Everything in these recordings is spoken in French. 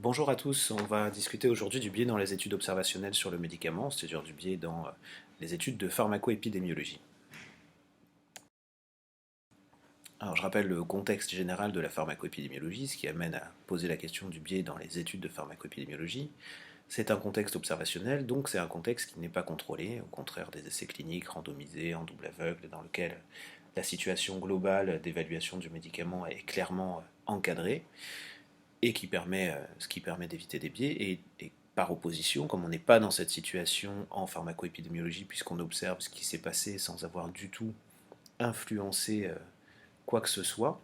Bonjour à tous, on va discuter aujourd'hui du biais dans les études observationnelles sur le médicament, c'est-à-dire du biais dans les études de pharmacoépidémiologie. Alors je rappelle le contexte général de la pharmacoépidémiologie, ce qui amène à poser la question du biais dans les études de pharmacoépidémiologie. C'est un contexte observationnel, donc c'est un contexte qui n'est pas contrôlé, au contraire des essais cliniques randomisés en double aveugle, dans lequel la situation globale d'évaluation du médicament est clairement encadrée, et ce qui permet d'éviter des biais. Et par opposition, comme on n'est pas dans cette situation en pharmacoépidémiologie, puisqu'on observe ce qui s'est passé sans avoir du tout influencé quoi que ce soit,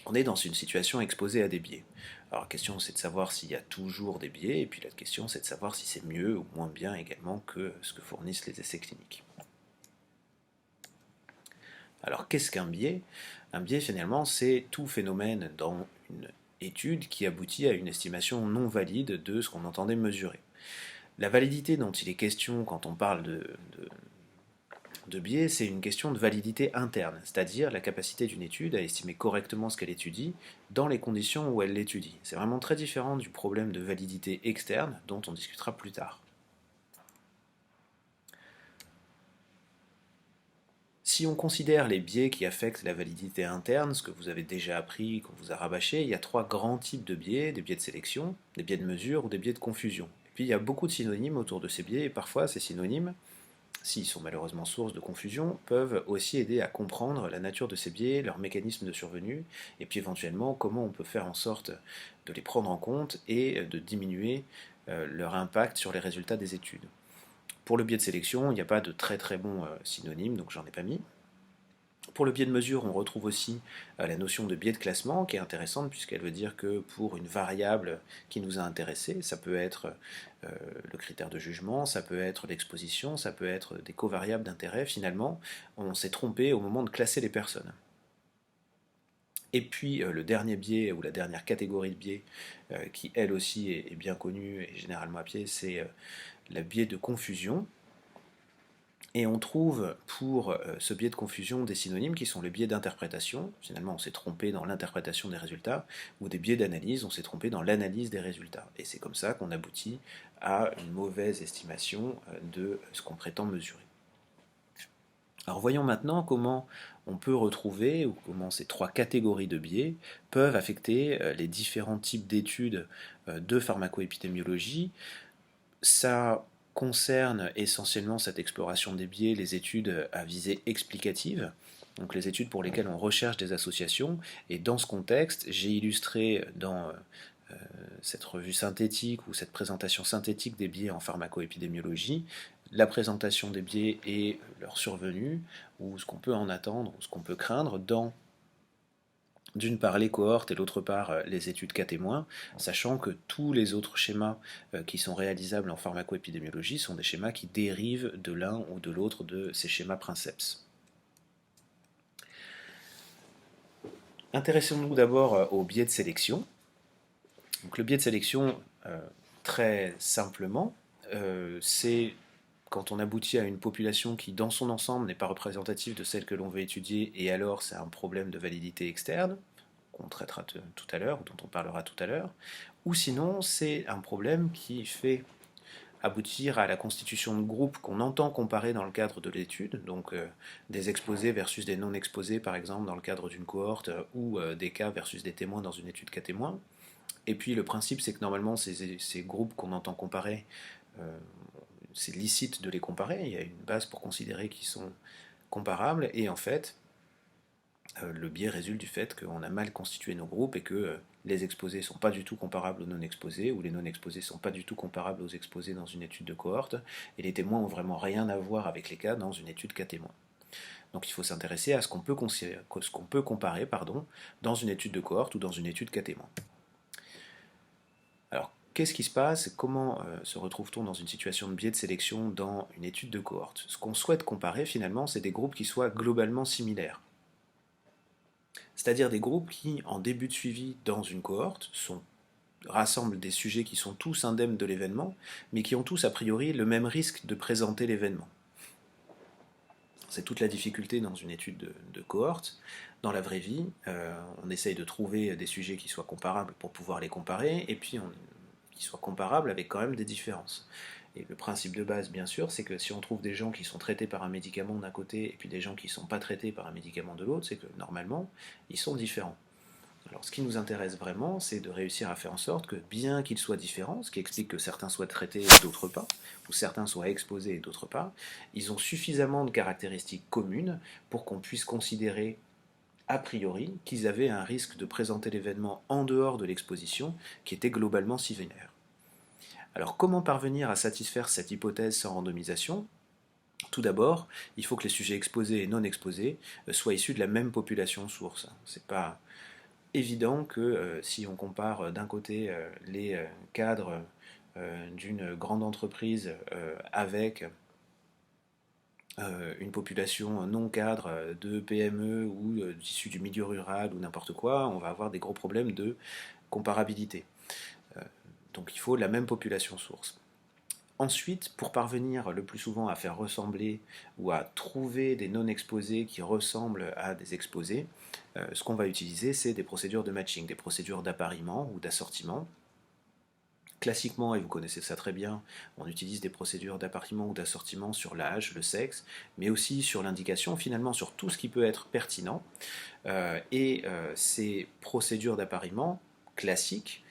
on est dans une situation exposée à des biais. Alors la question c'est de savoir s'il y a toujours des biais, et puis la question c'est de savoir si c'est mieux ou moins bien également que ce que fournissent les essais cliniques. Alors qu'est-ce qu'un biais? Un biais finalement c'est tout phénomène dans une étude qui aboutit à une estimation non valide de ce qu'on entendait mesurer. La validité dont il est question quand on parle de biais, c'est une question de validité interne, c'est-à-dire la capacité d'une étude à estimer correctement ce qu'elle étudie dans les conditions où elle l'étudie. C'est vraiment très différent du problème de validité externe dont on discutera plus tard. Si on considère les biais qui affectent la validité interne, ce que vous avez déjà appris, qu'on vous a rabâché, il y a trois grands types de biais, des biais de sélection, des biais de mesure ou des biais de confusion. Et puis il y a beaucoup de synonymes autour de ces biais, et parfois ces synonymes, s'ils sont malheureusement source de confusion, peuvent aussi aider à comprendre la nature de ces biais, leurs mécanismes de survenue, et puis éventuellement comment on peut faire en sorte de les prendre en compte et de diminuer leur impact sur les résultats des études. Pour le biais de sélection, il n'y a pas de très très bons synonymes, donc j'en ai pas mis. Pour le biais de mesure, on retrouve aussi la notion de biais de classement qui est intéressante puisqu'elle veut dire que pour une variable qui nous a intéressé, ça peut être le critère de jugement, ça peut être l'exposition, ça peut être des covariables d'intérêt, finalement, on s'est trompé au moment de classer les personnes. Et puis le dernier biais ou la dernière catégorie de biais qui elle aussi est bien connue et généralement à pied, c'est le biais de confusion. Et on trouve pour ce biais de confusion des synonymes qui sont le biais d'interprétation, finalement on s'est trompé dans l'interprétation des résultats, ou des biais d'analyse, on s'est trompé dans l'analyse des résultats. Et c'est comme ça qu'on aboutit à une mauvaise estimation de ce qu'on prétend mesurer. Alors voyons maintenant comment on peut retrouver, ou comment ces trois catégories de biais peuvent affecter les différents types d'études de pharmacoépidémiologie. Ça concerne essentiellement cette exploration des biais, les études à visée explicative, donc les études pour lesquelles on recherche des associations. Et dans ce contexte, j'ai illustré dans cette revue synthétique ou cette présentation synthétique des biais en pharmacoépidémiologie, la présentation des biais et leur survenue, ou ce qu'on peut en attendre, ou ce qu'on peut craindre dans d'une part les cohortes et d'autre part les études cas témoins, sachant que tous les autres schémas qui sont réalisables en pharmacoépidémiologie sont des schémas qui dérivent de l'un ou de l'autre de ces schémas princeps. Intéressons-nous d'abord au biais de sélection. Donc, le biais de sélection, très simplement, c'est quand on aboutit à une population qui, dans son ensemble, n'est pas représentative de celle que l'on veut étudier, et alors c'est un problème de validité externe, qu'on traitera tout à l'heure, ou dont on parlera tout à l'heure, ou sinon c'est un problème qui fait aboutir à la constitution de groupes qu'on entend comparer dans le cadre de l'étude, donc des exposés versus des non exposés par exemple dans le cadre d'une cohorte, ou des cas versus des témoins dans une étude cas témoins. Et puis le principe c'est que normalement ces groupes qu'on entend comparer, euh, c'est licite de les comparer, il y a une base pour considérer qu'ils sont comparables, et en fait le biais résulte du fait qu'on a mal constitué nos groupes et que les exposés ne sont pas du tout comparables aux non-exposés, ou les non-exposés ne sont pas du tout comparables aux exposés dans une étude de cohorte, et les témoins ont vraiment rien à voir avec les cas dans une étude cas témoin. Donc il faut s'intéresser à ce qu'on peut comparer dans une étude de cohorte ou dans une étude cas témoin. Alors, qu'est-ce qui se passe? Comment se retrouve-t-on dans une situation de biais de sélection dans une étude de cohorte? Ce qu'on souhaite comparer finalement, c'est des groupes qui soient globalement similaires. C'est-à-dire des groupes qui, en début de suivi dans une cohorte, rassemblent des sujets qui sont tous indemnes de l'événement, mais qui ont tous a priori le même risque de présenter l'événement. C'est toute la difficulté dans une étude de cohorte. Dans la vraie vie, on essaye de trouver des sujets qui soient comparables pour pouvoir les comparer, et puis qui soient comparables avec quand même des différences. Et le principe de base, bien sûr, c'est que si on trouve des gens qui sont traités par un médicament d'un côté et puis des gens qui ne sont pas traités par un médicament de l'autre, c'est que normalement, ils sont différents. Alors ce qui nous intéresse vraiment, c'est de réussir à faire en sorte que, bien qu'ils soient différents, ce qui explique que certains soient traités et d'autres pas, ou certains soient exposés et d'autres pas, ils ont suffisamment de caractéristiques communes pour qu'on puisse considérer a priori qu'ils avaient un risque de présenter l'événement en dehors de l'exposition qui était globalement similaire. Alors comment parvenir à satisfaire cette hypothèse sans randomisation? Tout d'abord, il faut que les sujets exposés et non exposés soient issus de la même population source. C'est pas évident que si on compare d'un côté les cadres d'une grande entreprise avec une population non cadre de PME ou issus du milieu rural ou n'importe quoi, on va avoir des gros problèmes de comparabilité. Donc il faut la même population source. Ensuite, pour parvenir le plus souvent à faire ressembler ou à trouver des non-exposés qui ressemblent à des exposés, ce qu'on va utiliser, c'est des procédures de matching, des procédures d'appariement ou d'assortiment. Classiquement, et vous connaissez ça très bien, on utilise des procédures d'appariement ou d'assortiment sur l'âge, le sexe, mais aussi sur l'indication, finalement sur tout ce qui peut être pertinent. Ces procédures d'appariement classiques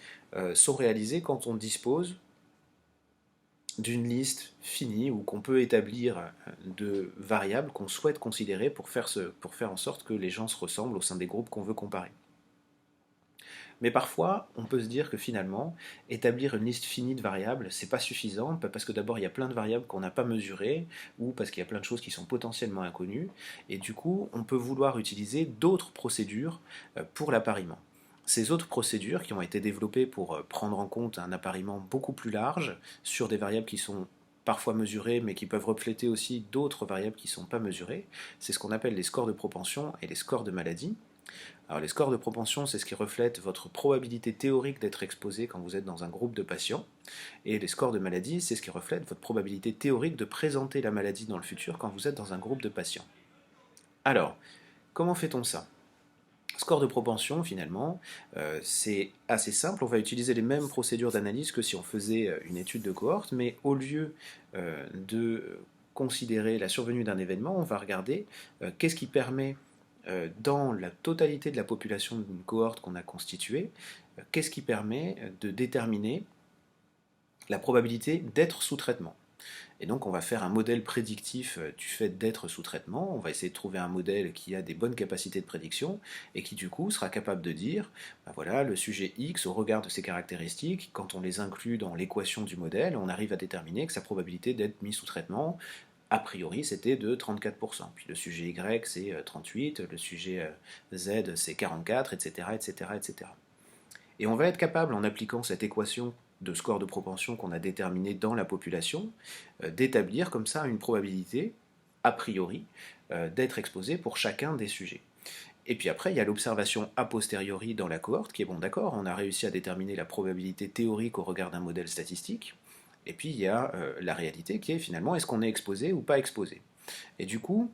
sont réalisées quand on dispose d'une liste finie ou qu'on peut établir de variables qu'on souhaite considérer pour faire en sorte que les gens se ressemblent au sein des groupes qu'on veut comparer. Mais parfois, on peut se dire que finalement, établir une liste finie de variables, c'est pas suffisant, parce que d'abord, il y a plein de variables qu'on n'a pas mesurées, ou parce qu'il y a plein de choses qui sont potentiellement inconnues, et du coup, on peut vouloir utiliser d'autres procédures pour l'appariement. Ces autres procédures qui ont été développées pour prendre en compte un appariement beaucoup plus large sur des variables qui sont parfois mesurées, mais qui peuvent refléter aussi d'autres variables qui ne sont pas mesurées, c'est ce qu'on appelle les scores de propension et les scores de maladie. Alors les scores de propension, c'est ce qui reflète votre probabilité théorique d'être exposé quand vous êtes dans un groupe de patients. Et les scores de maladie, c'est ce qui reflète votre probabilité théorique de présenter la maladie dans le futur quand vous êtes dans un groupe de patients. Alors, comment fait-on ça? Score de propension, finalement, c'est assez simple. On va utiliser les mêmes procédures d'analyse que si on faisait une étude de cohorte, mais au lieu de considérer la survenue d'un événement, on va regarder qu'est-ce qui permet dans la totalité de la population d'une cohorte qu'on a constituée, qu'est-ce qui permet de déterminer la probabilité d'être sous traitement. Et donc on va faire un modèle prédictif du fait d'être sous traitement, on va essayer de trouver un modèle qui a des bonnes capacités de prédiction et qui du coup sera capable de dire, ben voilà, le sujet X, au regard de ses caractéristiques, quand on les inclut dans l'équation du modèle, on arrive à déterminer que sa probabilité d'être mis sous traitement, a priori, c'était de 34%. Puis le sujet Y, c'est 38%, le sujet Z, c'est 44%, etc., etc., etc. Et on va être capable, en appliquant cette équation de score de propension qu'on a déterminée dans la population, d'établir comme ça une probabilité, a priori, d'être exposé pour chacun des sujets. Et puis après, il y a l'observation a posteriori dans la cohorte, qui est bon, d'accord, on a réussi à déterminer la probabilité théorique au regard d'un modèle statistique. Et puis il y a la réalité qui est finalement, est-ce qu'on est exposé ou pas exposé? Et du coup,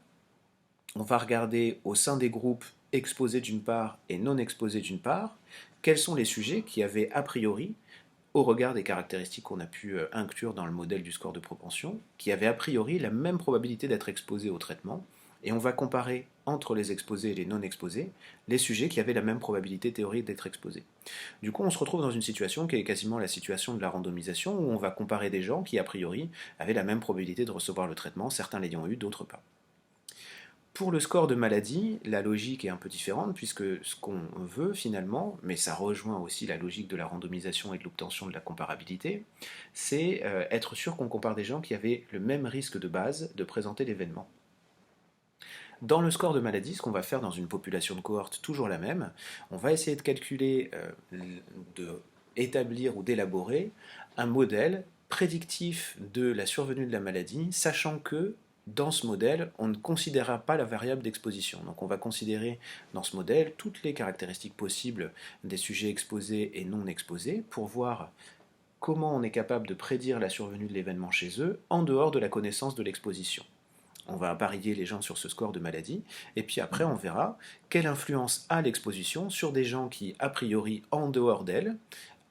on va regarder au sein des groupes exposés d'une part et non exposés d'une part, quels sont les sujets qui avaient a priori, au regard des caractéristiques qu'on a pu inclure dans le modèle du score de propension, qui avaient a priori la même probabilité d'être exposés au traitement, et on va comparer entre les exposés et les non exposés les sujets qui avaient la même probabilité théorique d'être exposés. Du coup, on se retrouve dans une situation qui est quasiment la situation de la randomisation, où on va comparer des gens qui a priori avaient la même probabilité de recevoir le traitement, certains l'ayant eu, d'autres pas. Pour le score de maladie, la logique est un peu différente, puisque ce qu'on veut finalement, mais ça rejoint aussi la logique de la randomisation et de l'obtention de la comparabilité, c'est être sûr qu'on compare des gens qui avaient le même risque de base de présenter l'événement. Dans le score de maladie, ce qu'on va faire dans une population de cohorte toujours la même, on va essayer de calculer, d'établir ou d'élaborer un modèle prédictif de la survenue de la maladie, sachant que dans ce modèle, on ne considérera pas la variable d'exposition. Donc on va considérer dans ce modèle toutes les caractéristiques possibles des sujets exposés et non exposés pour voir comment on est capable de prédire la survenue de l'événement chez eux en dehors de la connaissance de l'exposition. On va parier les gens sur ce score de maladie, et puis après on verra quelle influence a l'exposition sur des gens qui, a priori, en dehors d'elle,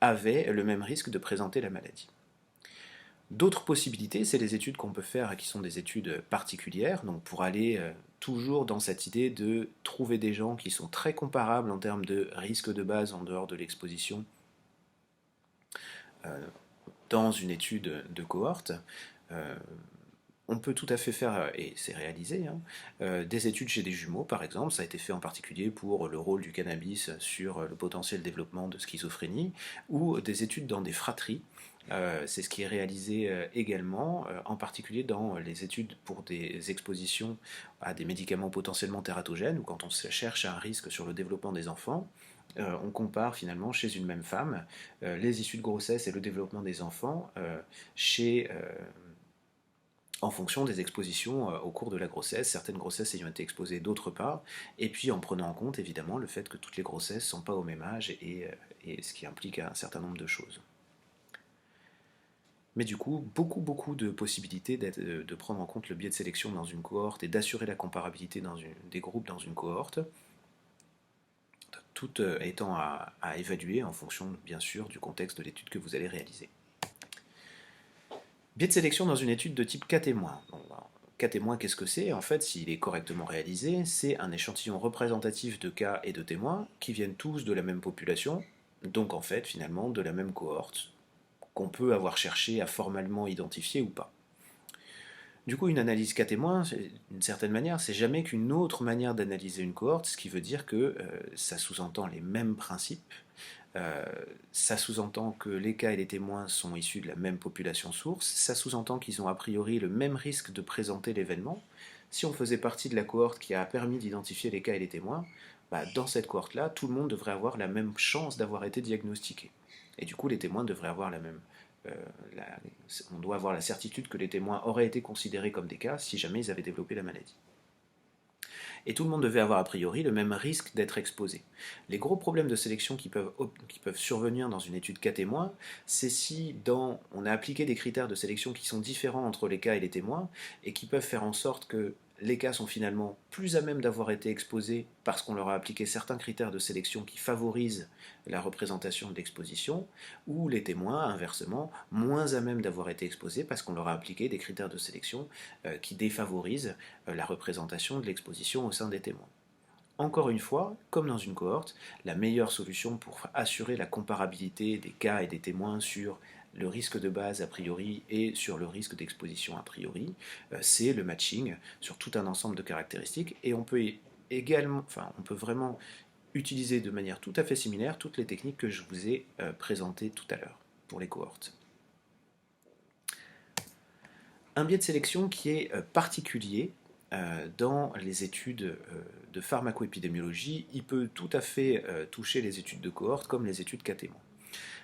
avaient le même risque de présenter la maladie. D'autres possibilités, c'est les études qu'on peut faire qui sont des études particulières, donc pour aller toujours dans cette idée de trouver des gens qui sont très comparables en termes de risque de base en dehors de l'exposition dans une étude de cohorte. On peut tout à fait faire, et c'est réalisé, des études chez des jumeaux, par exemple. Ça a été fait en particulier pour le rôle du cannabis sur le potentiel développement de schizophrénie, ou des études dans des fratries. C'est ce qui est réalisé également, en particulier dans les études pour des expositions à des médicaments potentiellement tératogènes, ou quand on cherche un risque sur le développement des enfants. On compare finalement chez une même femme les issues de grossesse et le développement des enfants en fonction des expositions au cours de la grossesse, certaines grossesses ayant été exposées d'autre part, et puis en prenant en compte évidemment le fait que toutes les grossesses ne sont pas au même âge, et ce qui implique un certain nombre de choses. Mais du coup, beaucoup de possibilités de prendre en compte le biais de sélection dans une cohorte et d'assurer la comparabilité des groupes dans une cohorte, tout étant à évaluer en fonction bien sûr du contexte de l'étude que vous allez réaliser. Biais de sélection dans une étude de type cas témoin. Bon, cas témoin, qu'est-ce que c'est? En fait, s'il est correctement réalisé, c'est un échantillon représentatif de cas et de témoins qui viennent tous de la même population, donc en fait, finalement, de la même cohorte, qu'on peut avoir cherché à formellement identifier ou pas. Du coup, une analyse cas témoin, d'une certaine manière, c'est jamais qu'une autre manière d'analyser une cohorte, ce qui veut dire que ça sous-entend les mêmes principes. Ça sous-entend que les cas et les témoins sont issus de la même population source, ça sous-entend qu'ils ont a priori le même risque de présenter l'événement. Si on faisait partie de la cohorte qui a permis d'identifier les cas et les témoins, dans cette cohorte-là, tout le monde devrait avoir la même chance d'avoir été diagnostiqué. Et du coup, les témoins devraient avoir la même... on doit avoir la certitude que les témoins auraient été considérés comme des cas si jamais ils avaient développé la maladie. Et tout le monde devait avoir a priori le même risque d'être exposé. Les gros problèmes de sélection qui peuvent survenir dans une étude cas témoin, c'est si on a appliqué des critères de sélection qui sont différents entre les cas et les témoins, et qui peuvent faire en sorte que les cas sont finalement plus à même d'avoir été exposés parce qu'on leur a appliqué certains critères de sélection qui favorisent la représentation de l'exposition, ou les témoins, inversement, moins à même d'avoir été exposés parce qu'on leur a appliqué des critères de sélection qui défavorisent la représentation de l'exposition au sein des témoins. Encore une fois, comme dans une cohorte, la meilleure solution pour assurer la comparabilité des cas et des témoins sur le risque de base a priori et sur le risque d'exposition a priori, c'est le matching sur tout un ensemble de caractéristiques, et on peut vraiment utiliser de manière tout à fait similaire toutes les techniques que je vous ai présentées tout à l'heure pour les cohortes. Un biais de sélection qui est particulier dans les études de pharmacoépidémiologie, il peut tout à fait toucher les études de cohorte comme les études cas témoins.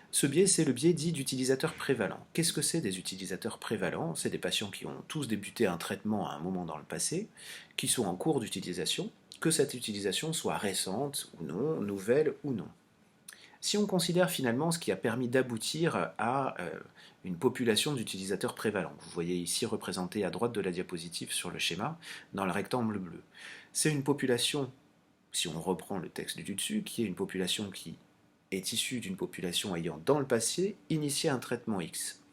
Ce biais, c'est le biais dit d'utilisateurs prévalents. Qu'est-ce que c'est des utilisateurs prévalents? C'est des patients qui ont tous débuté un traitement à un moment dans le passé, qui sont en cours d'utilisation, que cette utilisation soit récente ou non, nouvelle ou non. Si on considère finalement ce qui a permis d'aboutir à une population d'utilisateurs prévalents, vous voyez ici représenté à droite de la diapositive sur le schéma, dans le rectangle bleu, c'est une population, si on reprend le texte du dessus, qui est une population qui est issue d'une population ayant dans le passé initié un traitement X,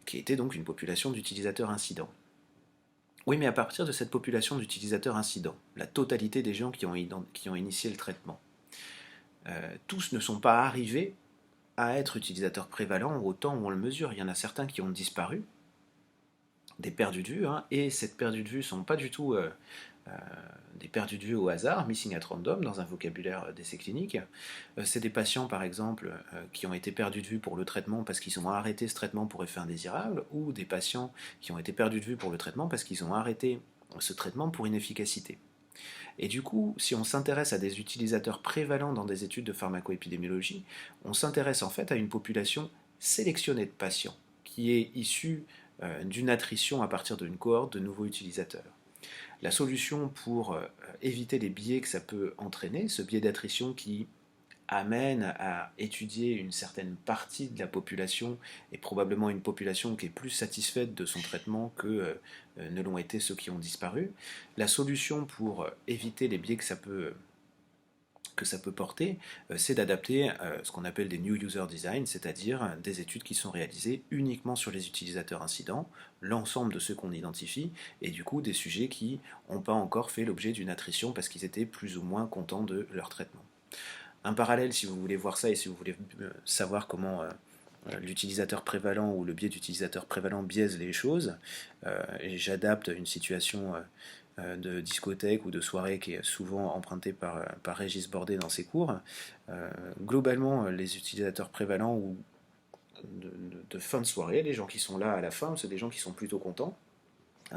qui était donc une population d'utilisateurs incidents. Oui, mais à partir de cette population d'utilisateurs incidents, la totalité des gens qui ont initié le traitement, tous ne sont pas arrivés à être utilisateurs prévalents au temps où on le mesure. Il y en a certains qui ont disparu, des perdus de vue, et cette perdue de vue ne sont pas du tout des perdus de vue au hasard, missing at random, dans un vocabulaire d'essai clinique. C'est des patients, par exemple, qui ont été perdus de vue pour le traitement parce qu'ils ont arrêté ce traitement pour effet indésirable, ou des patients qui ont été perdus de vue pour le traitement parce qu'ils ont arrêté ce traitement pour inefficacité. Et du coup, si on s'intéresse à des utilisateurs prévalents dans des études de pharmacoépidémiologie, on s'intéresse en fait à une population sélectionnée de patients, qui est issue d'une attrition à partir d'une cohorte de nouveaux utilisateurs. La solution pour éviter les biais que ça peut entraîner, ce biais d'attrition qui amène à étudier une certaine partie de la population, et probablement une population qui est plus satisfaite de son traitement que ne l'ont été ceux qui ont disparu. La solution pour éviter les biais que ça peut porter, c'est d'adapter ce qu'on appelle des New User Design, c'est-à-dire des études qui sont réalisées uniquement sur les utilisateurs incidents, l'ensemble de ceux qu'on identifie, et du coup des sujets qui n'ont pas encore fait l'objet d'une attrition parce qu'ils étaient plus ou moins contents de leur traitement. Un parallèle, si vous voulez voir ça et si vous voulez savoir comment l'utilisateur prévalent ou le biais d'utilisateur prévalent biaise les choses, et j'adapte une situation de discothèque ou de soirée qui est souvent empruntée par Régis Bordet dans ses cours. Globalement, les utilisateurs prévalents ou de fin de soirée, les gens qui sont là à la fin, c'est des gens qui sont plutôt contents.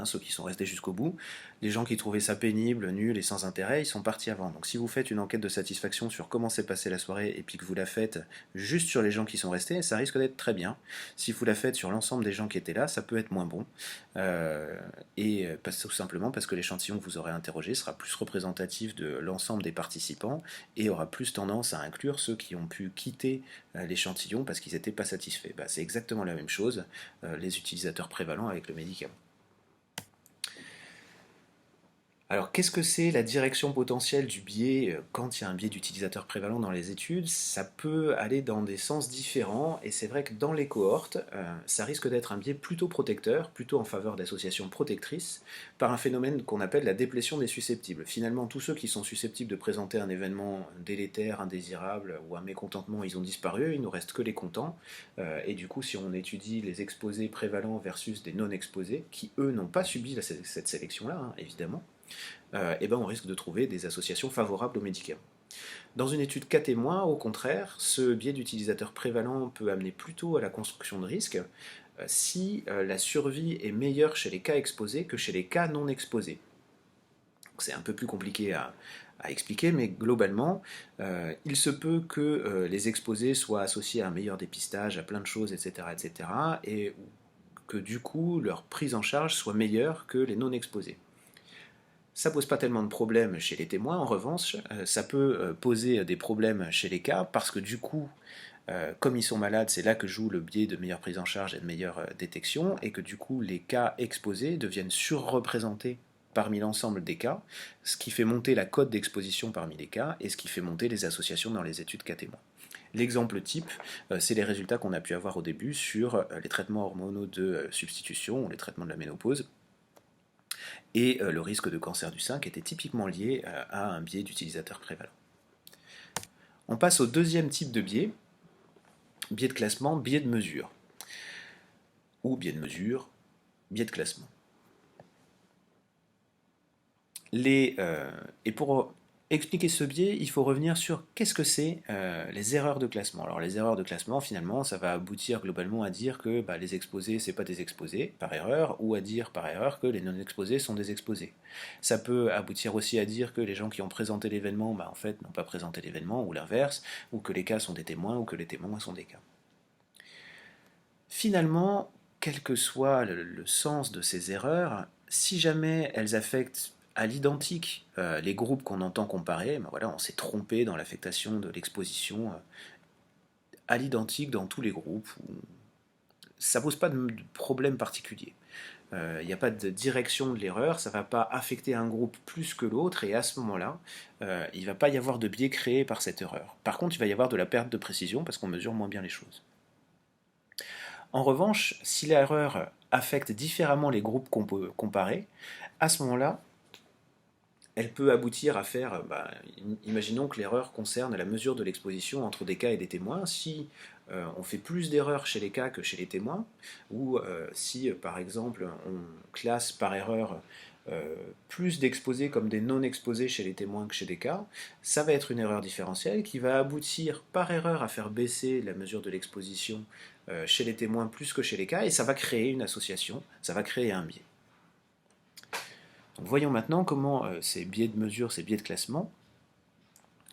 Ceux qui sont restés jusqu'au bout. Les gens qui trouvaient ça pénible, nul et sans intérêt, ils sont partis avant. Donc si vous faites une enquête de satisfaction sur comment s'est passée la soirée et puis que vous la faites juste sur les gens qui sont restés, ça risque d'être très bien. Si vous la faites sur l'ensemble des gens qui étaient là, ça peut être moins bon. Tout simplement parce que l'échantillon que vous aurez interrogé sera plus représentatif de l'ensemble des participants et aura plus tendance à inclure ceux qui ont pu quitter l'échantillon parce qu'ils n'étaient pas satisfaits. C'est exactement la même chose, les utilisateurs prévalents avec le médicament. Alors, qu'est-ce que c'est la direction potentielle du biais quand il y a un biais d'utilisateur prévalent dans les études? Ça peut aller dans des sens différents, et c'est vrai que dans les cohortes, ça risque d'être un biais plutôt protecteur, plutôt en faveur d'associations protectrices, par un phénomène qu'on appelle la déplétion des susceptibles. Finalement, tous ceux qui sont susceptibles de présenter un événement délétère, indésirable ou un mécontentement, ils ont disparu, il ne nous reste que les contents, et du coup, si on étudie les exposés prévalents versus des non-exposés, qui eux n'ont pas subi cette sélection-là, évidemment, on risque de trouver des associations favorables aux médicaments. Dans une étude cas témoin, au contraire, ce biais d'utilisateur prévalent peut amener plutôt à la construction de risques si la survie est meilleure chez les cas exposés que chez les cas non exposés. C'est un peu plus compliqué à expliquer, mais globalement, il se peut que les exposés soient associés à un meilleur dépistage, à plein de choses, etc., et que du coup, leur prise en charge soit meilleure que les non exposés. Ça pose pas tellement de problèmes chez les témoins, en revanche, ça peut poser des problèmes chez les cas, parce que du coup, comme ils sont malades, c'est là que joue le biais de meilleure prise en charge et de meilleure détection, et que du coup, les cas exposés deviennent surreprésentés parmi l'ensemble des cas, ce qui fait monter la cote d'exposition parmi les cas, et ce qui fait monter les associations dans les études cas témoins. L'exemple type, c'est les résultats qu'on a pu avoir au début sur les traitements hormonaux de substitution, ou les traitements de la ménopause, et le risque de cancer du sein qui était typiquement lié à un biais d'utilisateur prévalent. On passe au deuxième type de biais de classement, biais de mesure. Ou biais de mesure, biais de classement. Et pour expliquer ce biais, il faut revenir sur qu'est-ce que c'est les erreurs de classement. Alors les erreurs de classement, finalement, ça va aboutir globalement à dire que les exposés, c'est pas des exposés par erreur, ou à dire par erreur que les non-exposés sont des exposés. Ça peut aboutir aussi à dire que les gens qui ont présenté l'événement, en fait, n'ont pas présenté l'événement, ou l'inverse, ou que les cas sont des témoins, ou que les témoins sont des cas. Finalement, quel que soit le sens de ces erreurs, si jamais elles affectent à l'identique les groupes qu'on entend comparer, on s'est trompé dans l'affectation de l'exposition à l'identique dans tous les groupes. Ça ne pose pas de problème particulier. Il n'y a pas de direction de l'erreur, ça ne va pas affecter un groupe plus que l'autre, et à ce moment-là, il ne va pas y avoir de biais créé par cette erreur. Par contre, il va y avoir de la perte de précision parce qu'on mesure moins bien les choses. En revanche, si l'erreur affecte différemment les groupes qu'on peut comparer, à ce moment-là, elle peut aboutir à faire, imaginons que l'erreur concerne la mesure de l'exposition entre des cas et des témoins. Si on fait plus d'erreurs chez les cas que chez les témoins, ou si par exemple on classe par erreur plus d'exposés comme des non-exposés chez les témoins que chez les cas, ça va être une erreur différentielle qui va aboutir par erreur à faire baisser la mesure de l'exposition chez les témoins plus que chez les cas, et ça va créer une association, ça va créer un biais. Donc voyons maintenant comment ces biais de mesure, ces biais de classement,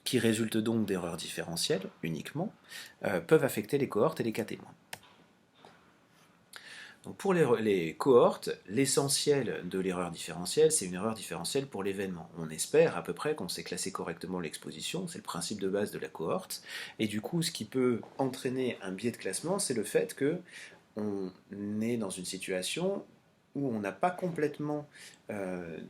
qui résultent donc d'erreurs différentielles uniquement, peuvent affecter les cohortes et les cas témoins. Donc pour les cohortes, l'essentiel de l'erreur différentielle, c'est une erreur différentielle pour l'événement. On espère à peu près qu'on sait classer correctement l'exposition, c'est le principe de base de la cohorte. Et du coup, ce qui peut entraîner un biais de classement, c'est le fait que on est dans une situation où on n'a pas complètement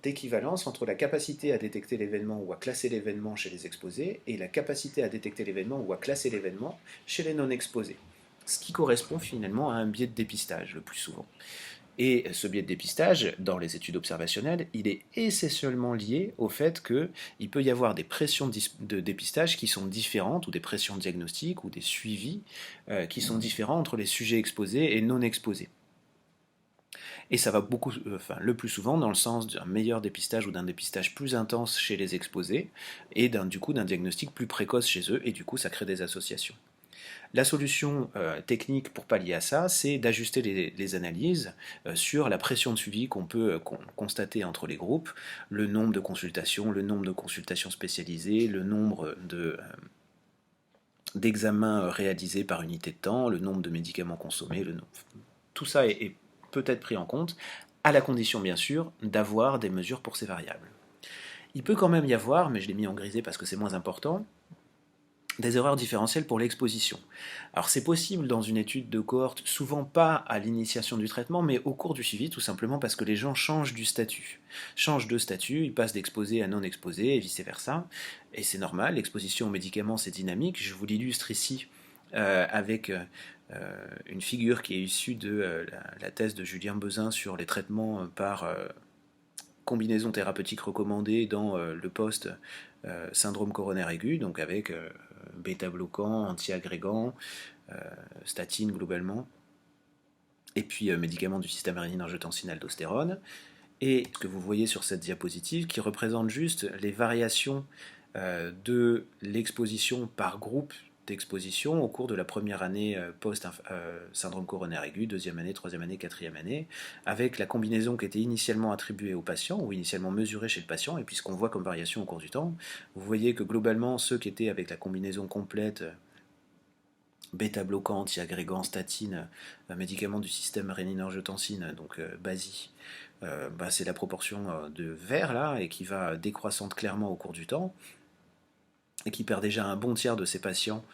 d'équivalence entre la capacité à détecter l'événement ou à classer l'événement chez les exposés et la capacité à détecter l'événement ou à classer l'événement chez les non-exposés. Ce qui correspond finalement à un biais de dépistage le plus souvent. Et ce biais de dépistage, dans les études observationnelles, il est essentiellement lié au fait qu'il peut y avoir des pressions de dépistage qui sont différentes, ou des pressions diagnostiques, ou des suivis qui sont différents entre les sujets exposés et non exposés. Et ça va le plus souvent dans le sens d'un meilleur dépistage ou d'un dépistage plus intense chez les exposés, et du coup d'un diagnostic plus précoce chez eux, et du coup ça crée des associations. La solution technique pour pallier à ça, c'est d'ajuster les analyses sur la pression de suivi qu'on peut constater entre les groupes, le nombre de consultations spécialisées, le nombre d'examens réalisés par unité de temps, le nombre de médicaments consommés, tout ça est peut-être pris en compte, à la condition bien sûr d'avoir des mesures pour ces variables. Il peut quand même y avoir, mais je l'ai mis en grisé parce que c'est moins important, des erreurs différentielles pour l'exposition. Alors c'est possible dans une étude de cohorte, souvent pas à l'initiation du traitement, mais au cours du suivi, tout simplement parce que les gens changent de statut, ils passent d'exposé à non exposé et vice-versa, et c'est normal, l'exposition aux médicaments c'est dynamique, je vous l'illustre ici avec une figure qui est issue de la thèse de Julien Bezin sur les traitements par combinaison thérapeutique recommandée dans le post syndrome coronaire aigu, donc avec bêta-bloquants, anti-agrégants, statine globalement, et puis médicaments du système réninine-angiotensin-aldostérone. Et ce que vous voyez sur cette diapositive, qui représente juste les variations de l'exposition par groupe d'exposition au cours de la première année post-syndrome coronaire aigu, deuxième année, troisième année, quatrième année, avec la combinaison qui était initialement attribuée au patient, ou initialement mesurée chez le patient, et puis ce qu'on voit comme variation au cours du temps. Vous voyez que globalement, ceux qui étaient avec la combinaison complète bêta-bloquant, anti-agrégant, statine, médicaments du système rénine-angiotensin, donc BASI, c'est la proportion de vert là, et qui va décroissante clairement au cours du temps, et qui perd déjà un bon tiers de ses patients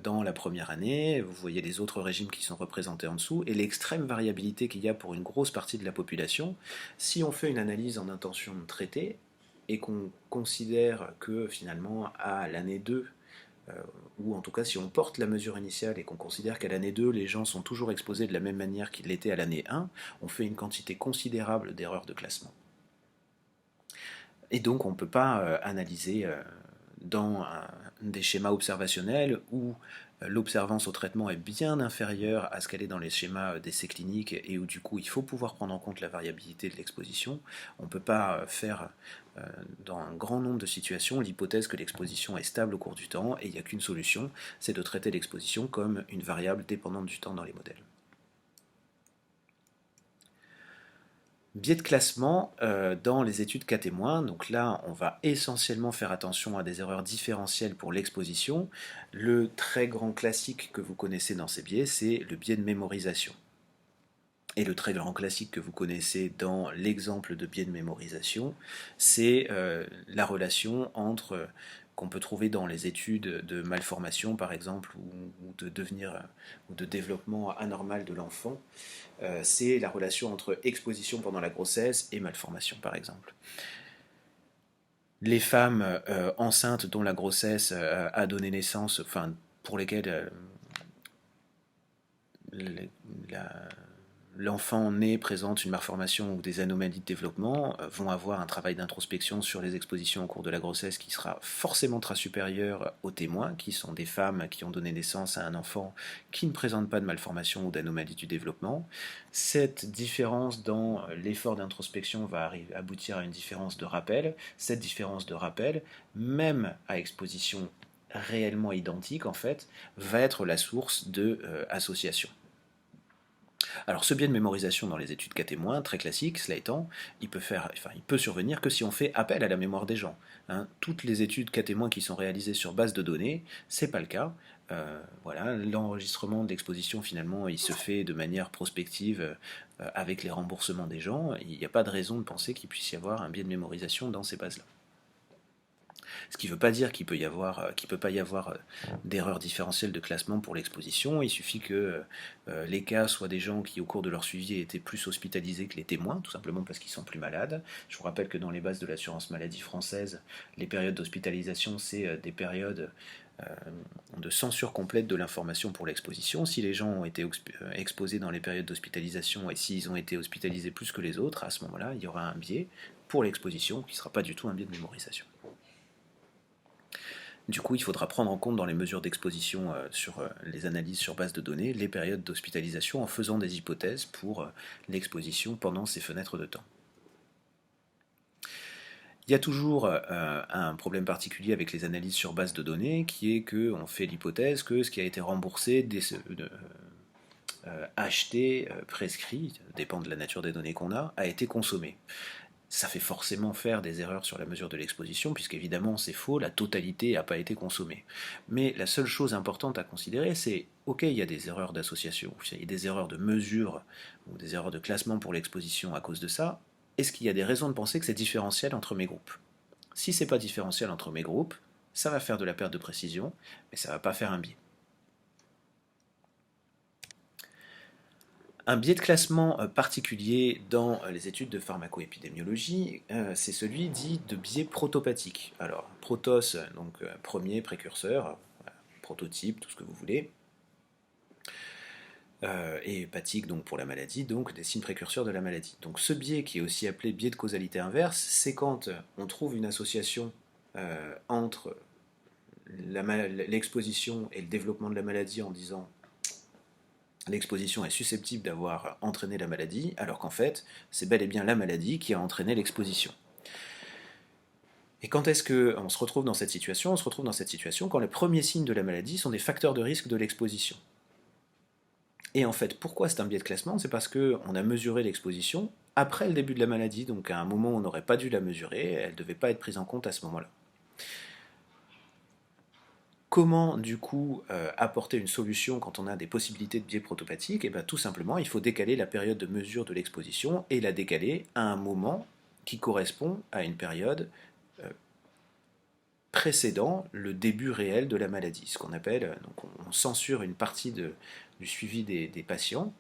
dans la première année. Vous voyez les autres régimes qui sont représentés en dessous, et l'extrême variabilité qu'il y a pour une grosse partie de la population. Si on fait une analyse en intention de traiter, et qu'on considère que finalement à l'année 2, ou en tout cas si on porte la mesure initiale et qu'on considère qu'à l'année 2, les gens sont toujours exposés de la même manière qu'ils l'étaient à l'année 1, on fait une quantité considérable d'erreurs de classement. Et donc on ne peut pas analyser dans des schémas observationnels où l'observance au traitement est bien inférieure à ce qu'elle est dans les schémas d'essais cliniques et où du coup il faut pouvoir prendre en compte la variabilité de l'exposition. On ne peut pas faire dans un grand nombre de situations l'hypothèse que l'exposition est stable au cours du temps et il n'y a qu'une solution, c'est de traiter l'exposition comme une variable dépendante du temps dans les modèles. Biais de classement dans les études cas témoins. Donc là, on va essentiellement faire attention à des erreurs différentielles pour l'exposition. Le très grand classique que vous connaissez dans ces biais, c'est le biais de mémorisation. Et le très grand classique que vous connaissez dans l'exemple de biais de mémorisation, c'est la relation entre qu'on peut trouver dans les études de malformation par exemple ou de développement anormal de l'enfant, c'est la relation entre exposition pendant la grossesse et malformation par exemple. Les femmes enceintes dont la grossesse a donné naissance, enfin pour lesquelles l'enfant né présente une malformation ou des anomalies de développement vont avoir un travail d'introspection sur les expositions au cours de la grossesse qui sera forcément très supérieur aux témoins, qui sont des femmes qui ont donné naissance à un enfant qui ne présente pas de malformation ou d'anomalie du développement. Cette différence dans l'effort d'introspection va aboutir à une différence de rappel. Cette différence de rappel, même à exposition réellement identique en fait, va être la source de association. Alors ce biais de mémorisation dans les études cas témoins, très classique, cela étant, il peut survenir que si on fait appel à la mémoire des gens. Toutes les études cas témoins qui sont réalisées sur base de données, c'est pas le cas. Voilà, l'enregistrement de l'exposition, finalement, il se fait de manière prospective avec les remboursements des gens. Il n'y a pas de raison de penser qu'il puisse y avoir un biais de mémorisation dans ces bases-là. Ce qui ne veut pas dire qu'il peut pas y avoir d'erreurs différentielles de classement pour l'exposition. Il suffit que les cas soient des gens qui, au cours de leur suivi, étaient plus hospitalisés que les témoins, tout simplement parce qu'ils sont plus malades. Je vous rappelle que dans les bases de l'assurance maladie française, les périodes d'hospitalisation, c'est des périodes de censure complète de l'information pour l'exposition. Si les gens ont été exposés dans les périodes d'hospitalisation et s'ils ont été hospitalisés plus que les autres, à ce moment-là, il y aura un biais pour l'exposition qui ne sera pas du tout un biais de mémorisation. Du coup, il faudra prendre en compte dans les mesures d'exposition sur les analyses sur base de données les périodes d'hospitalisation en faisant des hypothèses pour l'exposition pendant ces fenêtres de temps. Il y a toujours un problème particulier avec les analyses sur base de données qui est qu'on fait l'hypothèse que ce qui a été remboursé, acheté, prescrit, dépend de la nature des données qu'on a été consommé. Ça fait forcément faire des erreurs sur la mesure de l'exposition, puisqu'évidemment c'est faux, la totalité n'a pas été consommée. Mais la seule chose importante à considérer, c'est, ok, il y a des erreurs d'association, il y a des erreurs de mesure, ou des erreurs de classement pour l'exposition à cause de ça, est-ce qu'il y a des raisons de penser que c'est différentiel entre mes groupes? Si c'est pas différentiel entre mes groupes, ça va faire de la perte de précision, mais ça va pas faire un biais. Un biais de classement particulier dans les études de pharmacoépidémiologie, c'est celui dit de biais protopathique. Alors, protos, donc premier, précurseur, prototype, tout ce que vous voulez, et hépatique, donc pour la maladie, donc des signes précurseurs de la maladie. Donc ce biais, qui est aussi appelé biais de causalité inverse, c'est quand on trouve une association entre l'exposition et le développement de la maladie en disant l'exposition est susceptible d'avoir entraîné la maladie, alors qu'en fait, c'est bel et bien la maladie qui a entraîné l'exposition. Et quand est-ce qu'on se retrouve dans cette situation? On se retrouve dans cette situation quand les premiers signes de la maladie sont des facteurs de risque de l'exposition. Et en fait, pourquoi c'est un biais de classement? C'est parce qu'on a mesuré l'exposition après le début de la maladie, donc à un moment où on n'aurait pas dû la mesurer, elle ne devait pas être prise en compte à ce moment-là. Comment du coup apporter une solution quand on a des possibilités de biais protopathiques? Et bien tout simplement, il faut décaler la période de mesure de l'exposition et la décaler à un moment qui correspond à une période précédant le début réel de la maladie. Ce qu'on appelle, donc on censure une partie du suivi des patients,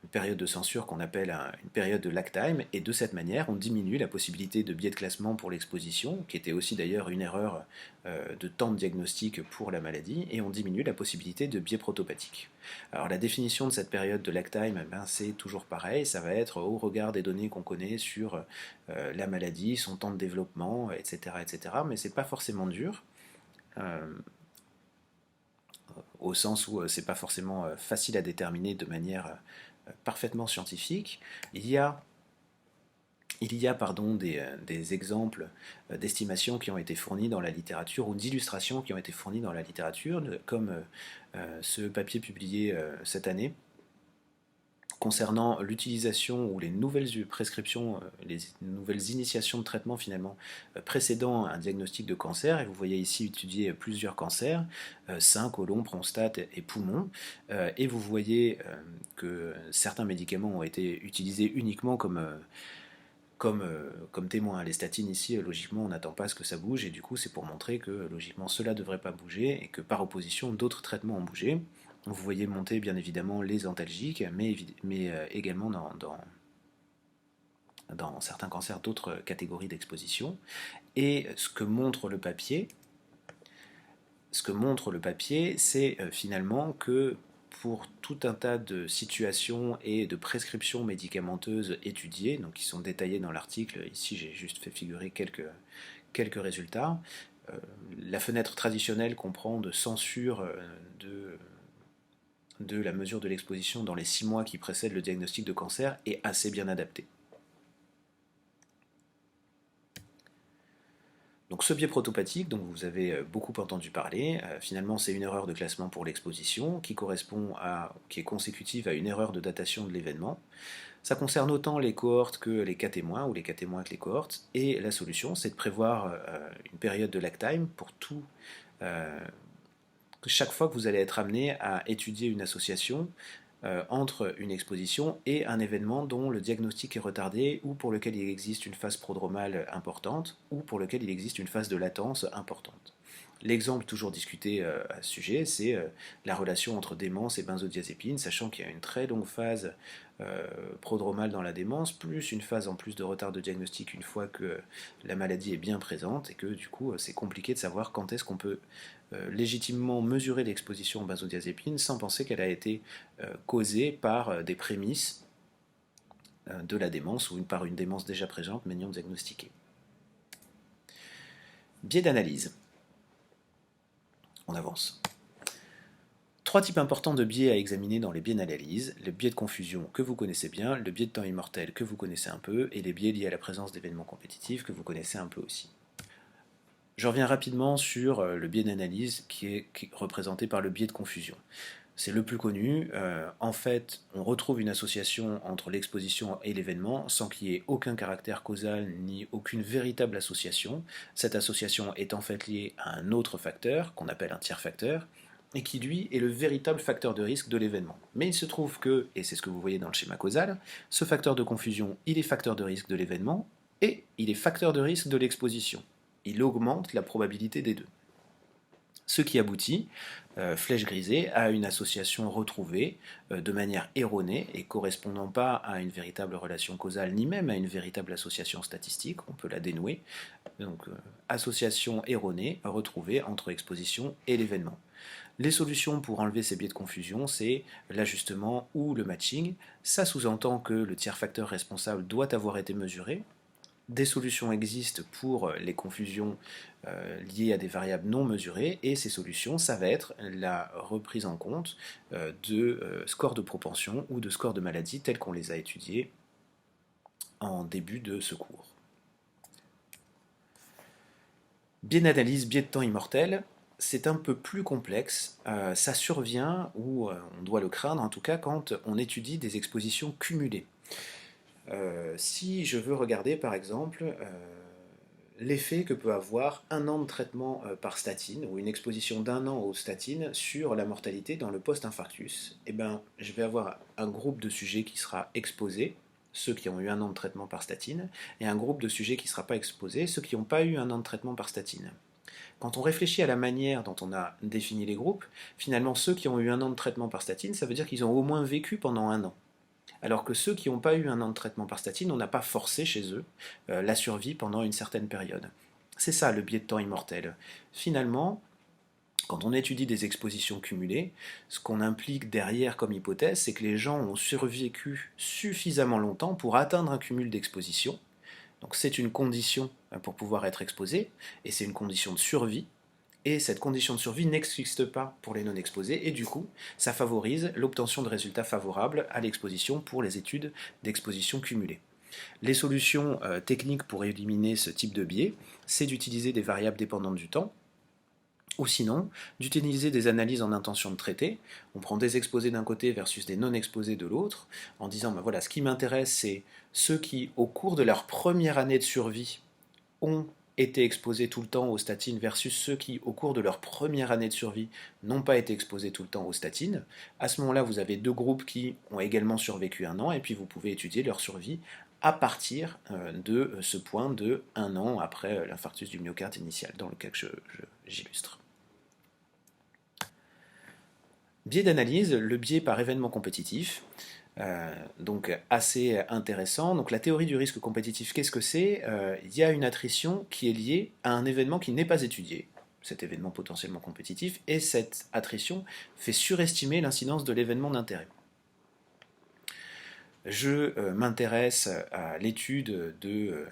une période de censure qu'on appelle une période de lag time, et de cette manière, on diminue la possibilité de biais de classement pour l'exposition, qui était aussi d'ailleurs une erreur de temps de diagnostic pour la maladie, et on diminue la possibilité de biais protopathique. Alors la définition de cette période de lag time, c'est toujours pareil, ça va être au regard des données qu'on connaît sur la maladie, son temps de développement, etc., etc., mais c'est pas forcément dur. Au sens où c'est pas forcément facile à déterminer de manière parfaitement scientifique. Il y a des exemples d'estimations qui ont été fournis dans la littérature ou d'illustrations qui ont été fournies dans la littérature, comme ce papier publié cette année concernant l'utilisation ou les nouvelles prescriptions, les nouvelles initiations de traitement finalement précédant un diagnostic de cancer. Et vous voyez ici étudier plusieurs cancers, sein, côlon, prostate et poumon. Et vous voyez que certains médicaments ont été utilisés uniquement comme témoin. Les statines ici, logiquement, on n'attend pas à ce que ça bouge, et du coup, c'est pour montrer que, logiquement, cela ne devrait pas bouger, et que, par opposition, d'autres traitements ont bougé. Vous voyez monter, bien évidemment, les antalgiques, mais également dans certains cancers d'autres catégories d'exposition. Et ce que montre le papier, c'est finalement que pour tout un tas de situations et de prescriptions médicamenteuses étudiées, donc qui sont détaillées dans l'article, ici j'ai juste fait figurer quelques résultats, la fenêtre traditionnelle comprend de censure de la mesure de l'exposition dans les 6 mois qui précèdent le diagnostic de cancer est assez bien adaptée. Donc ce biais protopathique, dont vous avez beaucoup entendu parler, finalement c'est une erreur de classement pour l'exposition qui est consécutive à une erreur de datation de l'événement. Ça concerne autant les cohortes que les cas témoins, ou les cas témoins que les cohortes, et la solution c'est de prévoir une période de lag time pour chaque fois que vous allez être amené à étudier une association entre une exposition et un événement dont le diagnostic est retardé ou pour lequel il existe une phase prodromale importante ou pour lequel il existe une phase de latence importante. L'exemple toujours discuté à ce sujet, c'est la relation entre démence et benzodiazépine, sachant qu'il y a une très longue phase prodromale dans la démence, plus une phase en plus de retard de diagnostic une fois que la maladie est bien présente, et que du coup c'est compliqué de savoir quand est-ce qu'on peut légitimement mesurer l'exposition aux benzodiazépines sans penser qu'elle a été causée par des prémices de la démence ou par une démence déjà présente mais non diagnostiquée. Biais d'analyse. On avance. 3 types importants de biais à examiner dans les biais d'analyse: le biais de confusion que vous connaissez bien, le biais de temps immortel que vous connaissez un peu, et les biais liés à la présence d'événements compétitifs que vous connaissez un peu aussi. Je reviens rapidement sur le biais d'analyse qui est représenté par le biais de confusion. C'est le plus connu. En fait, on retrouve une association entre l'exposition et l'événement sans qu'il y ait aucun caractère causal ni aucune véritable association. Cette association est en fait liée à un autre facteur, qu'on appelle un tiers facteur, et qui lui est le véritable facteur de risque de l'événement. Mais il se trouve que, et c'est ce que vous voyez dans le schéma causal, ce facteur de confusion, il est facteur de risque de l'événement et il est facteur de risque de l'exposition. Il augmente la probabilité des deux. Ce qui aboutit, flèche grisée, à une association retrouvée de manière erronée et correspondant pas à une véritable relation causale ni même à une véritable association statistique, on peut la dénouer. Donc association erronée retrouvée entre exposition et l'événement. Les solutions pour enlever ces biais de confusion, c'est l'ajustement ou le matching. Ça sous-entend que le tiers facteur responsable doit avoir été mesuré. Des solutions existent pour les confusions liées à des variables non mesurées, et ces solutions, ça va être la reprise en compte de scores de propension ou de scores de maladie tels qu'on les a étudiés en début de ce cours. Biais d'analyse, biais de temps immortel, c'est un peu plus complexe. Ça survient, ou on doit le craindre en tout cas, quand on étudie des expositions cumulées. Si je veux regarder par exemple l'effet que peut avoir un an de traitement par statine ou une exposition d'un an aux statines sur la mortalité dans le post-infarctus, eh ben, je vais avoir un groupe de sujets qui sera exposé, ceux qui ont eu un an de traitement par statine, et un groupe de sujets qui ne sera pas exposé, ceux qui n'ont pas eu un an de traitement par statine. Quand on réfléchit à la manière dont on a défini les groupes, finalement ceux qui ont eu un an de traitement par statine, ça veut dire qu'ils ont au moins vécu pendant un an. Alors que ceux qui n'ont pas eu un an de traitement par statine, on n'a pas forcé chez eux la survie pendant une certaine période. C'est ça le biais de temps immortel. Finalement, quand on étudie des expositions cumulées, ce qu'on implique derrière comme hypothèse, c'est que les gens ont survécu suffisamment longtemps pour atteindre un cumul d'exposition. Donc c'est une condition pour pouvoir être exposé, et c'est une condition de survie. Et cette condition de survie n'existe pas pour les non-exposés, et du coup, ça favorise l'obtention de résultats favorables à l'exposition pour les études d'exposition cumulée. Les solutions techniques pour éliminer ce type de biais, c'est d'utiliser des variables dépendantes du temps, ou sinon, d'utiliser des analyses en intention de traiter. On prend des exposés d'un côté versus des non-exposés de l'autre, en disant, ben voilà, ce qui m'intéresse, c'est ceux qui, au cours de leur première année de survie, ont été exposés tout le temps aux statines versus ceux qui, au cours de leur première année de survie, n'ont pas été exposés tout le temps aux statines. À ce moment-là, vous avez deux groupes qui ont également survécu un an, et puis vous pouvez étudier leur survie à partir de ce point de un an après l'infarctus du myocarde initial, dans le cas que j'illustre. Biais d'analyse, le biais par événement compétitif. Donc assez intéressant. Donc la théorie du risque compétitif, qu'est-ce que c'est? Il y a une attrition qui est liée à un événement qui n'est pas étudié, cet événement potentiellement compétitif, et cette attrition fait surestimer l'incidence de l'événement d'intérêt. Je m'intéresse à l'étude de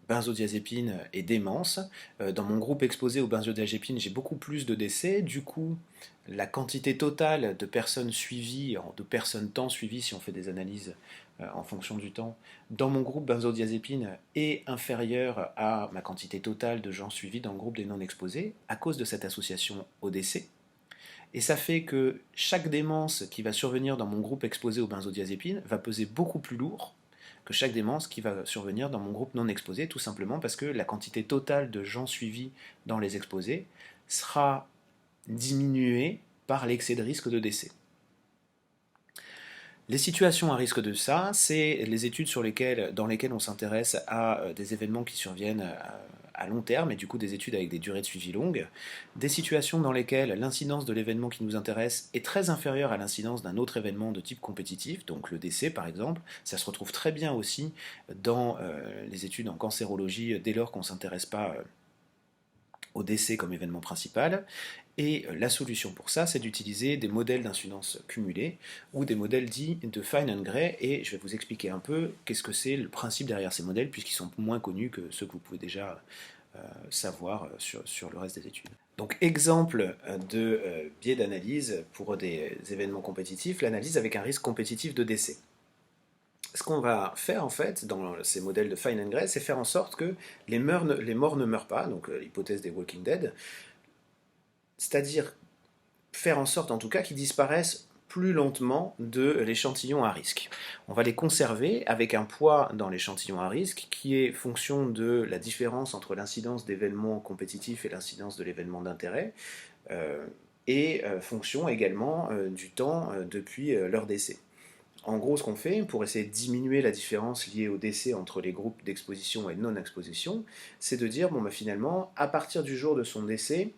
benzodiazépine et démence. Dans mon groupe exposé aux benzodiazépines, j'ai beaucoup plus de décès. Du coup, la quantité totale de personnes suivies, de personnes temps suivies, si on fait des analyses en fonction du temps, dans mon groupe benzodiazépine est inférieure à ma quantité totale de gens suivis dans le groupe des non-exposés, à cause de cette association au décès. Et ça fait que chaque démence qui va survenir dans mon groupe exposé aux benzodiazépines va peser beaucoup plus lourd que chaque démence qui va survenir dans mon groupe non exposé, tout simplement parce que la quantité totale de gens suivis dans les exposés sera diminuée par l'excès de risque de décès. Les situations à risque de ça, c'est les études dans lesquelles on s'intéresse à des événements qui surviennent à long terme, et du coup des études avec des durées de suivi longues, des situations dans lesquelles l'incidence de l'événement qui nous intéresse est très inférieure à l'incidence d'un autre événement de type compétitif, donc le décès par exemple. Ça se retrouve très bien aussi dans les études en cancérologie dès lors qu'on ne s'intéresse pas au décès comme événement principal. Et la solution pour ça, c'est d'utiliser des modèles d'incidence cumulée ou des modèles dits de Fine and Gray, et je vais vous expliquer un peu qu'est-ce que c'est le principe derrière ces modèles, puisqu'ils sont moins connus que ceux que vous pouvez déjà savoir sur le reste des études. Donc exemple de biais d'analyse pour des événements compétitifs, l'analyse avec un risque compétitif de décès. Ce qu'on va faire en fait dans ces modèles de Fine and Gray, c'est faire en sorte que les morts ne meurent pas, donc l'hypothèse des Walking Dead, c'est-à-dire faire en sorte en tout cas qu'ils disparaissent plus lentement de l'échantillon à risque. On va les conserver avec un poids dans l'échantillon à risque qui est fonction de la différence entre l'incidence d'événements compétitifs et l'incidence de l'événement d'intérêt, et fonction également du temps depuis leur décès. En gros, ce qu'on fait pour essayer de diminuer la différence liée au décès entre les groupes d'exposition et de non-exposition, c'est de dire, bon, bah, finalement, à partir du jour de son décès,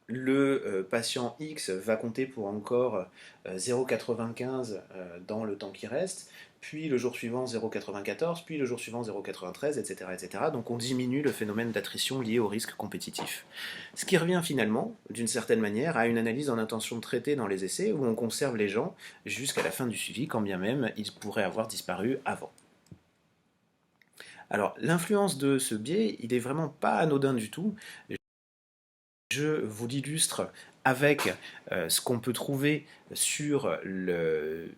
le patient X va compter pour encore 0,95 dans le temps qui reste, puis le jour suivant 0,94, puis le jour suivant 0,93, etc., etc. Donc on diminue le phénomène d'attrition lié au risque compétitif. Ce qui revient finalement, d'une certaine manière, à une analyse en intention de traiter dans les essais où on conserve les gens jusqu'à la fin du suivi, quand bien même ils pourraient avoir disparu avant. Alors l'influence de ce biais, il n'est vraiment pas anodin du tout. Je vous l'illustre avec ce qu'on peut trouver sur les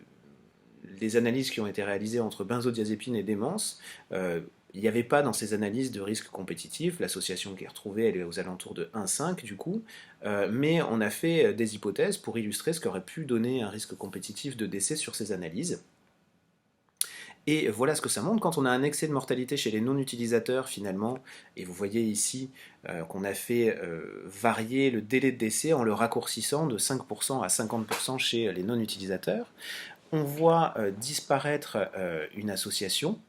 analyses qui ont été réalisées entre benzodiazépine et démence. Il n'y avait pas dans ces analyses de risque compétitif, l'association qui est retrouvée elle est aux alentours de 1,5 du coup, mais on a fait des hypothèses pour illustrer ce qu'aurait pu donner un risque compétitif de décès sur ces analyses. Et voilà ce que ça montre quand on a un excès de mortalité chez les non-utilisateurs finalement, et vous voyez ici qu'on a fait varier le délai de décès en le raccourcissant de 5% à 50% chez les non-utilisateurs. On voit disparaître une association,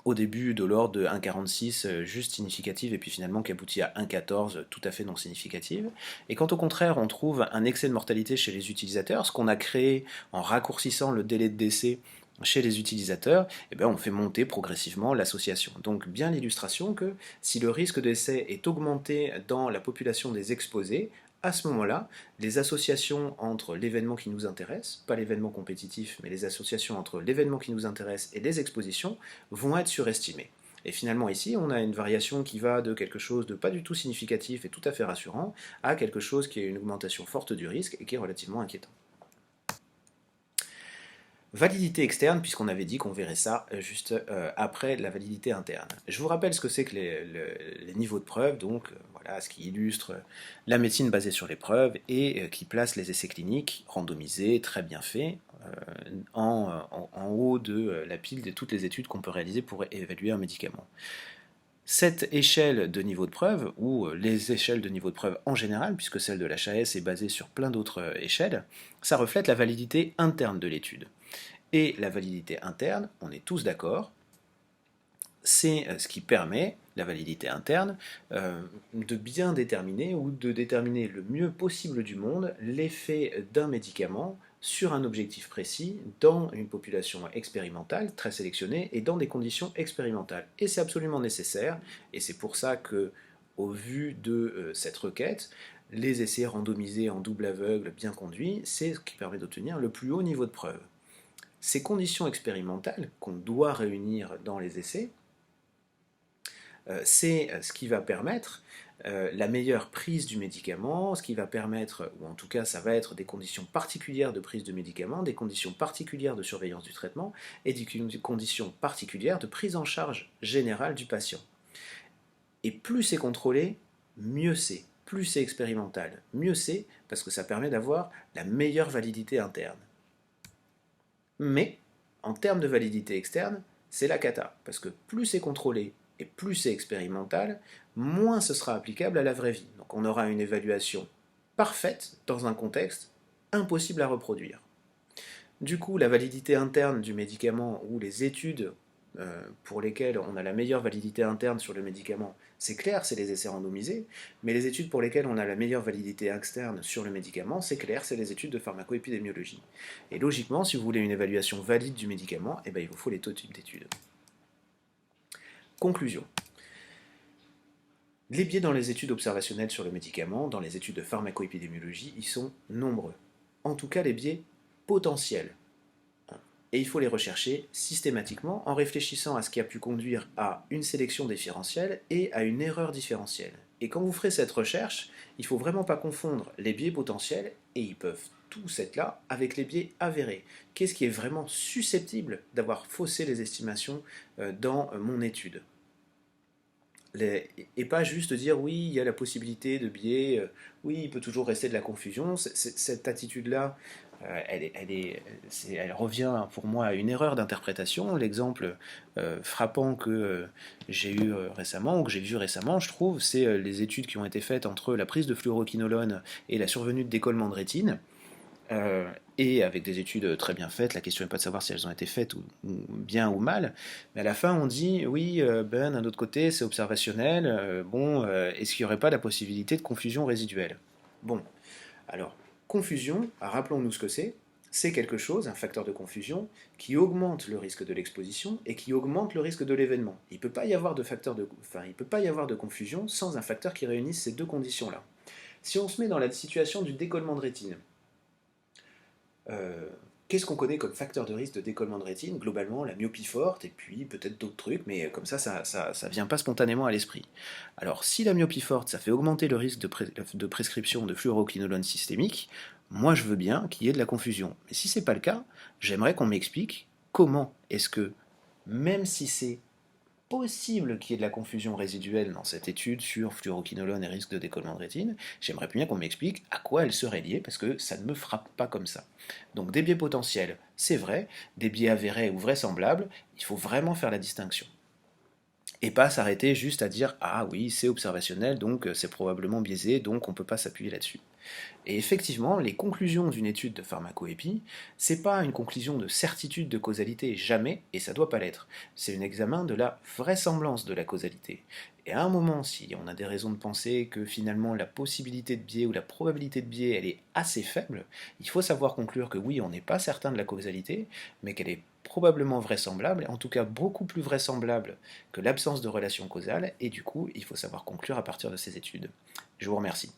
au début de l'ordre de 1,46 juste significative et puis finalement qui aboutit à 1,14 tout à fait non significative. Et quand au contraire on trouve un excès de mortalité chez les utilisateurs, ce qu'on a créé en raccourcissant le délai de décès chez les utilisateurs, eh bien on fait monter progressivement l'association. Donc bien l'illustration que si le risque de décès est augmenté dans la population des exposés, à ce moment-là, les associations entre l'événement qui nous intéresse, pas l'événement compétitif, mais les associations entre l'événement qui nous intéresse et les expositions vont être surestimées. Et finalement ici, on a une variation qui va de quelque chose de pas du tout significatif et tout à fait rassurant à quelque chose qui est une augmentation forte du risque et qui est relativement inquiétant. Validité externe, puisqu'on avait dit qu'on verrait ça juste après la validité interne. Je vous rappelle ce que c'est que les niveaux de preuve, donc voilà ce qui illustre la médecine basée sur les preuves et qui place les essais cliniques randomisés, très bien faits, en haut de la pile de toutes les études qu'on peut réaliser pour évaluer un médicament. Cette échelle de niveau de preuve, ou les échelles de niveau de preuve en général, puisque celle de l'HAS est basée sur plein d'autres échelles, ça reflète la validité interne de l'étude. Et la validité interne, on est tous d'accord, c'est ce qui permet, la validité interne, de bien déterminer ou de déterminer le mieux possible du monde l'effet d'un médicament sur un objectif précis dans une population expérimentale très sélectionnée et dans des conditions expérimentales. Et c'est absolument nécessaire, et c'est pour ça que, au vu de cette requête, les essais randomisés en double aveugle bien conduits, c'est ce qui permet d'obtenir le plus haut niveau de preuve. Ces conditions expérimentales qu'on doit réunir dans les essais, c'est ce qui va permettre la meilleure prise du médicament, ce qui va permettre, ou en tout cas ça va être des conditions particulières de prise de médicaments, des conditions particulières de surveillance du traitement et des conditions particulières de prise en charge générale du patient. Et plus c'est contrôlé, mieux c'est. Plus c'est expérimental, mieux c'est, parce que ça permet d'avoir la meilleure validité interne. Mais, en termes de validité externe, c'est la cata, parce que plus c'est contrôlé, et plus c'est expérimental, moins ce sera applicable à la vraie vie. Donc on aura une évaluation parfaite dans un contexte impossible à reproduire. Du coup, la validité interne du médicament ou les études pour lesquelles on a la meilleure validité interne sur le médicament, c'est clair, c'est les essais randomisés, mais les études pour lesquelles on a la meilleure validité externe sur le médicament, c'est clair, c'est les études de pharmacoépidémiologie. Et logiquement, si vous voulez une évaluation valide du médicament, eh ben, il vous faut les deux types d'études. Conclusion. Les biais dans les études observationnelles sur le médicament, dans les études de pharmacoépidémiologie, ils sont nombreux. En tout cas, les biais potentiels. Et il faut les rechercher systématiquement en réfléchissant à ce qui a pu conduire à une sélection différentielle et à une erreur différentielle. Et quand vous ferez cette recherche, il ne faut vraiment pas confondre les biais potentiels, et ils peuvent tous être là, avec les biais avérés. Qu'est-ce qui est vraiment susceptible d'avoir faussé les estimations dans mon étude? Et pas juste dire oui, il y a la possibilité de biais, oui, il peut toujours rester de la confusion. Cette attitude-là, elle revient pour moi à une erreur d'interprétation. L'exemple frappant que j'ai eu récemment, ou que j'ai vu récemment, je trouve, c'est les études qui ont été faites entre la prise de fluoroquinolone et la survenue de décollement de rétine. Et avec des études très bien faites, la question n'est pas de savoir si elles ont été faites ou bien ou mal, mais à la fin on dit oui, ben d'un autre côté c'est observationnel, est-ce qu'il n'y aurait pas la possibilité de confusion résiduelle? Bon, alors, confusion, rappelons-nous ce que c'est quelque chose, un facteur de confusion, qui augmente le risque de l'exposition et qui augmente le risque de l'événement. Il ne peut pas y avoir il peut pas y avoir de confusion sans un facteur qui réunisse ces deux conditions-là. Si on se met dans la situation du décollement de rétine, qu'est-ce qu'on connaît comme facteur de risque de décollement de rétine? Globalement, la myopie forte, et puis peut-être d'autres trucs, mais comme ça vient pas spontanément à l'esprit. Alors, si la myopie forte, ça fait augmenter le risque de prescription de fluoroquinolone systémique, moi je veux bien qu'il y ait de la confusion. Mais si c'est pas le cas, j'aimerais qu'on m'explique comment est-ce que, même si c'est possible qu'il y ait de la confusion résiduelle dans cette étude sur fluoroquinolone et risque de décollement de rétine, j'aimerais bien qu'on m'explique à quoi elle serait liée, parce que ça ne me frappe pas comme ça. Donc des biais potentiels, c'est vrai, des biais avérés ou vraisemblables, il faut vraiment faire la distinction. Et pas s'arrêter juste à dire ah oui, c'est observationnel, donc c'est probablement biaisé, donc on ne peut pas s'appuyer là-dessus. Et effectivement, les conclusions d'une étude de pharmacoépie, c'est pas une conclusion de certitude de causalité, jamais, et ça doit pas l'être. C'est un examen de la vraisemblance de la causalité. Et à un moment, si on a des raisons de penser que finalement la possibilité de biais ou la probabilité de biais, elle est assez faible, il faut savoir conclure que oui, on n'est pas certain de la causalité, mais qu'elle est probablement vraisemblable, en tout cas beaucoup plus vraisemblable que l'absence de relation causale, et du coup, il faut savoir conclure à partir de ces études. Je vous remercie.